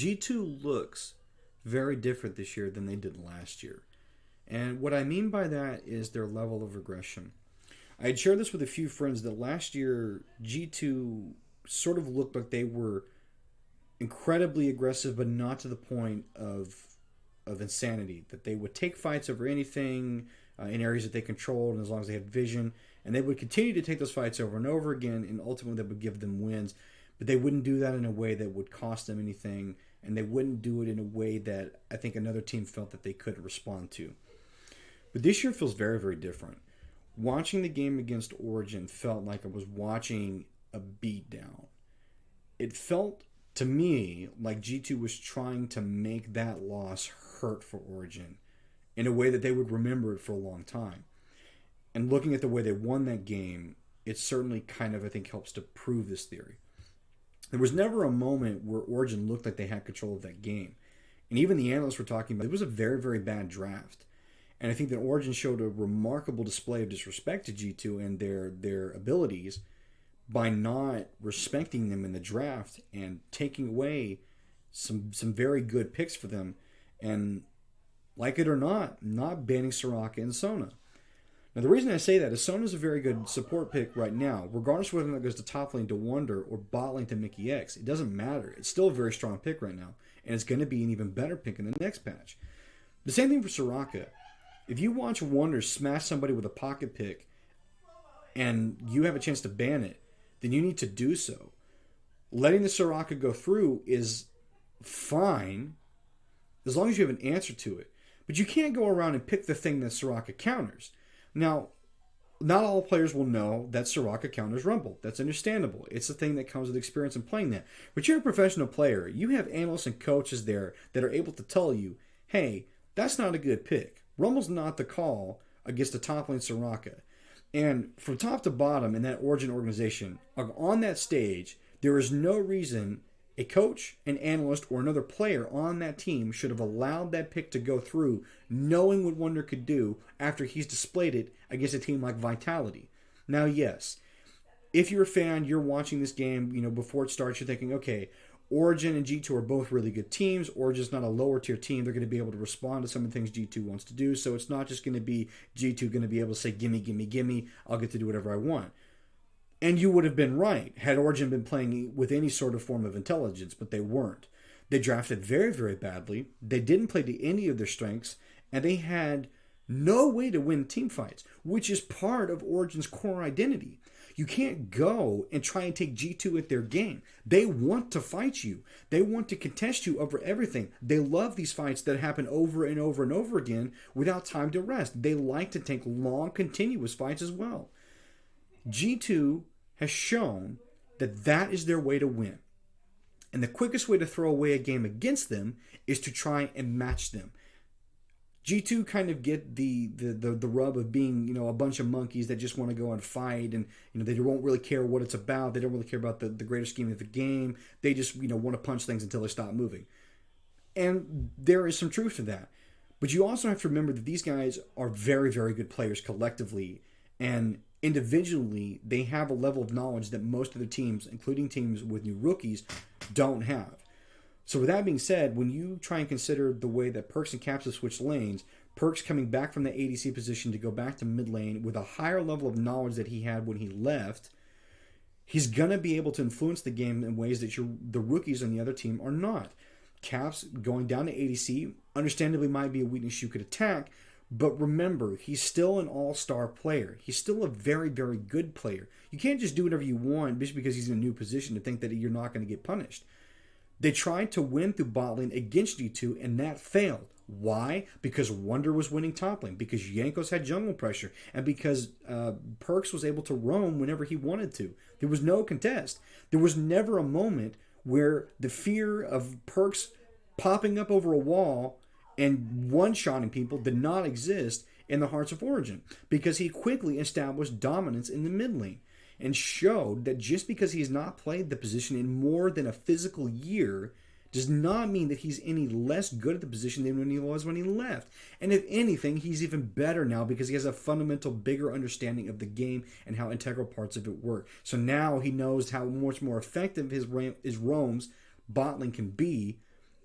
G2 looks very different this year than they did last year. And what I mean by that is their level of aggression. I had shared this with a few friends that last year G2 sort of looked like they were incredibly aggressive, but not to the point of insanity. That they would take fights over anything in areas that they controlled, and as long as they had vision, and they would continue to take those fights over and over again, and ultimately that would give them wins. But they wouldn't do that in a way that would cost them anything, and they wouldn't do it in a way that I think another team felt that they could respond to. But this year feels very, very different. Watching the game against Origin felt like I was watching a beatdown. It felt to me like G2 was trying to make that loss hurt for Origin in a way that they would remember it for a long time. And looking at the way they won that game, it certainly kind of, I think, helps to prove this theory. There was never a moment where Origin looked like they had control of that game. And even the analysts were talking about it was a very, very bad draft. And I think that Origin showed a remarkable display of disrespect to G2 and their abilities by not respecting them in the draft and taking away some very good picks for them. And like it or not banning Soraka and Sona. Now, the reason I say that is Sona's a very good support pick right now, regardless of whether that goes to top lane to Wonder or bot lane to Mickey X. It doesn't matter. It's still a very strong pick right now, and it's going to be an even better pick in the next patch. The same thing for Soraka. If you watch Wonder smash somebody with a pocket pick and you have a chance to ban it, then you need to do so. Letting the Soraka go through is fine as long as you have an answer to it. But you can't go around and pick the thing that Soraka counters. Now, not all players will know that Soraka counters Rumble. That's understandable. It's a thing that comes with experience in playing that. But you're a professional player. You have analysts and coaches there that are able to tell you, hey, that's not a good pick. Rumble's not the call against the top lane Soraka. And from top to bottom in that Origin organization, on that stage, there is no reason a coach, an analyst, or another player on that team should have allowed that pick to go through, knowing what Wonder could do after he's displayed it against a team like Vitality. Now, yes, if you're a fan, you're watching this game, before it starts, you're thinking, okay, Origin and G2 are both really good teams. Origin's not a lower tier team. They're going to be able to respond to some of the things G2 wants to do. So it's not just going to be G2 going to be able to say, gimme, gimme, gimme. I'll get to do whatever I want. And you would have been right had Origin been playing with any sort of form of intelligence, but they weren't. They drafted very, very badly. They didn't play to any of their strengths, and they had no way to win team fights, which is part of Origin's core identity. You can't go and try and take G2 at their game. They want to fight you. They want to contest you over everything. They love these fights that happen over and over and over again without time to rest. They like to take long, continuous fights as well. G2 has shown that that is their way to win. And the quickest way to throw away a game against them is to try and match them. G2 kind of get the rub of being, a bunch of monkeys that just want to go and fight, and they won't really care what it's about. They don't really care about the greater scheme of the game. They just want to punch things until they stop moving. And there is some truth to that. But you also have to remember that these guys are very, very good players collectively, and individually they have a level of knowledge that most of the teams, including teams with new rookies, don't have. So with that being said, when you try and consider the way that Perkz and Caps have switched lanes, Perkz coming back from the ADC position to go back to mid lane with a higher level of knowledge that he had when he left, he's going to be able to influence the game in ways that the rookies on the other team are not. Caps going down to ADC understandably might be a weakness you could attack, but remember, he's still an all-star player. He's still a very, very good player. You can't just do whatever you want just because he's in a new position to think that you're not going to get punished. They tried to win through bot lane against G2, and that failed. Why? Because Wonder was winning top lane, because Jankos had jungle pressure, and because Perkz was able to roam whenever he wanted to. There was no contest. There was never a moment where the fear of Perkz popping up over a wall and one-shotting people did not exist in the Hearts of Origin, because he quickly established dominance in the mid lane and showed that just because he's not played the position in more than a physical year does not mean that he's any less good at the position than when he was when he left. And if anything, he's even better now because he has a fundamental, bigger understanding of the game and how integral parts of it work. So now he knows how much more effective his roams bot lane can be,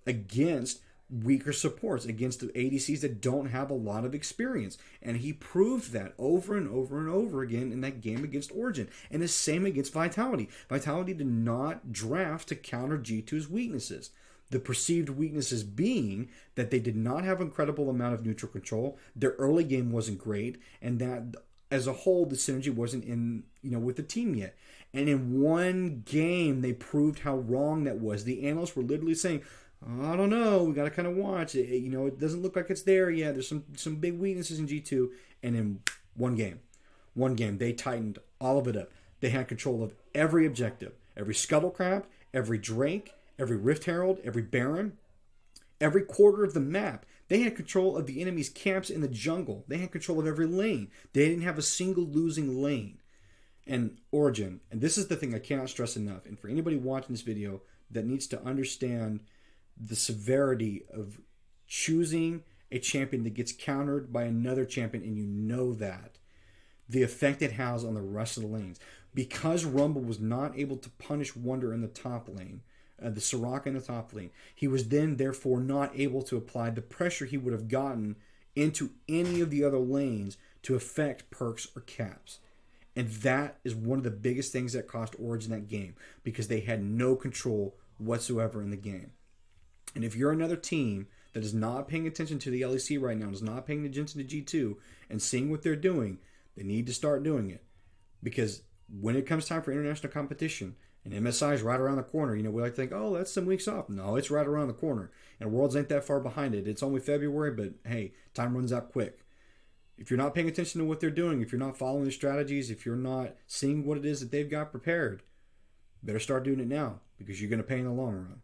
against weaker supports, against the ADCs that don't have a lot of experience. And he proved that over and over and over again in that game against Origin. And the same against Vitality. Vitality did not draft to counter G2's weaknesses. The perceived weaknesses being that they did not have an incredible amount of neutral control, their early game wasn't great, and that as a whole the synergy wasn't in with the team yet. And in one game they proved how wrong that was. The analysts were literally saying, I don't know, we got to kind of watch it. It doesn't look like it's there yet. There's some big weaknesses in G2. And in one game, they tightened all of it up. They had control of every objective, every Scuttlecraft, every Drake, every Rift Herald, every Baron, every quarter of the map. They had control of the enemy's camps in the jungle. They had control of every lane. They didn't have a single losing lane. And Origin, and this is the thing I cannot stress enough, and for anybody watching this video that needs to understand the severity of choosing a champion that gets countered by another champion, and you know that, the effect it has on the rest of the lanes. Because Rumble was not able to punish Wonder in the top lane, the Soraka in the top lane, he was then therefore not able to apply the pressure he would have gotten into any of the other lanes to affect perks or caps. And that is one of the biggest things that cost Origin that game, because they had no control whatsoever in the game. And if you're another team that is not paying attention to the LEC right now, is not paying attention to G2 and seeing what they're doing, they need to start doing it. Because when it comes time for international competition, and MSI is right around the corner, we like to think, oh, that's some weeks off. No, it's right around the corner. And Worlds ain't that far behind it. It's only February, but hey, time runs out quick. If you're not paying attention to what they're doing, if you're not following their strategies, if you're not seeing what it is that they've got prepared, better start doing it now, because you're going to pay in the long run.